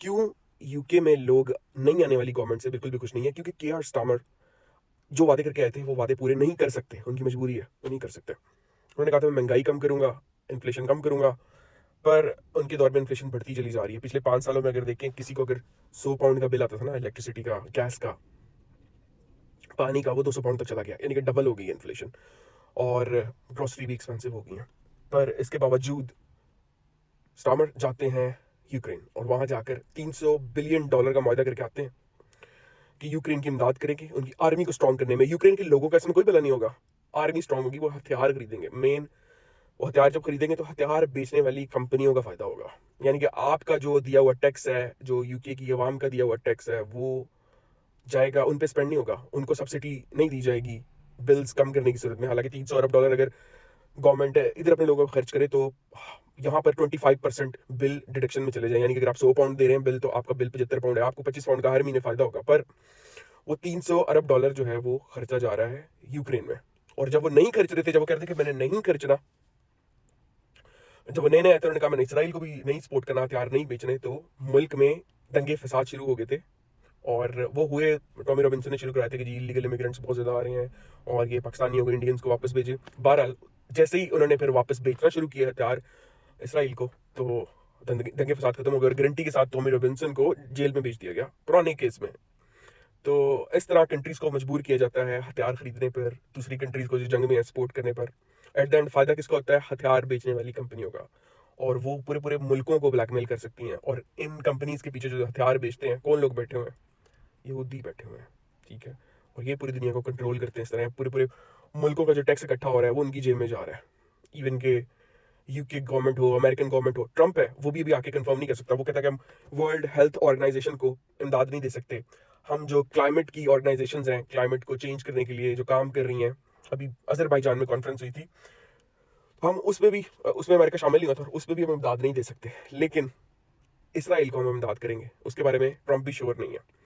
क्यों यूके में लोग नई आने वाली गवर्नमेंट से बिल्कुल भी खुश नहीं है? क्योंकि केआर स्टार्मर जो वादे करके आए थे वो वादे पूरे नहीं कर सकते, उनकी मजबूरी है, वो नहीं कर सकते। उन्होंने कहा था मैं महंगाई कम करूंगा, इन्फ्लेशन कम करूंगा, पर उनके दौर में इन्फ्लेशन बढ़ती चली जा रही है। पिछले 5 सालों में अगर देखें, किसी को अगर 100 पाउंड का बिल आता था ना, इलेक्ट्रिसिटी का, गैस का, पानी का, वो 200 पाउंड तक चला गया, यानी कि डबल हो गई है इन्फ्लेशन। और ग्रोसरी भी एक्सपेंसिव हो गई है। पर इसके बावजूद स्टार्मर जाते हैं यूक्रेन और वहां जाकर $300 बिलियन का मुआहदा करके आते हैं कि यूक्रेन की इमदाद करेंगे उनकी आर्मी को स्ट्रॉन्ग करने में। यूक्रेन के लोगों का इसमें कोई भला नहीं होगा, आर्मी स्ट्रॉन्ग होगी, वो हथियार खरीदेंगे। मेन वो हथियार जब खरीदेंगे तो हथियार बेचने वाली कंपनियों का फायदा होगा। यानी कि आपका जो दिया हुआ टैक्स है, जो यूके की आवाम का दिया हुआ टैक्स है, वो जाएगा, उन पे स्पेंड नहीं होगा, उनको सब्सिडी नहीं दी जाएगी बिल्स कम करने की सूरत में। हालांकि $300 अगर गवर्नमेंट इधर अपने लोगों को खर्च करे तो यहाँ पर 25% बिल डिडक्शन में चले जाए। यानी कि अगर आप 100 पाउंड दे रहे हैं बिल, तो आपका बिल 75 पाउंड है, आपको 25 पाउंड का हर महीने फायदा होगा। पर वो $300 अरब जो है वो खर्चा जा रहा है यूक्रेन में। और जब वो नहीं खर्च रहे थे, जब वो कह रहे थे कि मैंने नहीं खर्चना, जब वो नए नए आए थे, उन्होंने कहा मैंने इसराइल को भी नहीं सपोर्ट करना, हथियार नहीं बेचने, तो मुल्क में दंगे फसाद शुरू हो गए थे। और वो हुए, टॉमी रॉबिन्सन ने शुरू कराए थे कि जी इलीगल इमिग्रेंट्स बहुत ज़्यादा आ रहे हैं और ये पाकिस्तानियों को, इंडियंस को वापस भेजे। बहरहाल जैसे ही उन्होंने फिर वापस बेचना शुरू किया हथियार इसराइल को, तो दंगे फसाद खत्म हो गए और गारंटी के साथ टॉमी रॉबिन्सन को जेल में भेज दिया गया पुराने केस में। तो इस तरह कंट्रीज को मजबूर किया जाता है हथियार खरीदने पर, दूसरी कंट्रीज को जो जंग में सपोर्ट करने पर। एट द एंड फायदा किसका होता है? हथियार बेचने वाली कंपनियों का। और वो पूरे पूरे मुल्कों को ब्लैकमेल कर सकती हैं। और इन कंपनीज के पीछे जो हथियार बेचते हैं, कौन लोग बैठे हुए हैं? यहूदी बैठे हुए हैं, ठीक है। और ये पूरी दुनिया को कंट्रोल करते हैं इस तरह। पूरे पूरे मुल्कों का जो टैक्स इकट्ठा हो रहा है वो उनकी जेब में जा रहा है। इवन के यूके गवर्नमेंट हो, अमेरिकन गवर्नमेंट हो, ट्रंप है, वो भी अभी आके कंफर्म नहीं कर सकता। वो कहता है कि हम वर्ल्ड हेल्थ ऑर्गेनाइजेशन को इमदाद नहीं दे सकते। हम जो क्लाइमेट की ऑर्गेनाइजेशंस हैं, क्लाइमेट को चेंज करने के लिए जो काम कर रही हैं, अभी अजरबैजान में कॉन्फ्रेंस हुई थी, हम उसमें भी, उसमें अमेरिका शामिल नहीं हुआ था, उसमें भी हम इमदाद नहीं दे सकते। लेकिन इसराइल को हम इमदाद करेंगे, उसके बारे में ट्रंप भी श्योर नहीं है।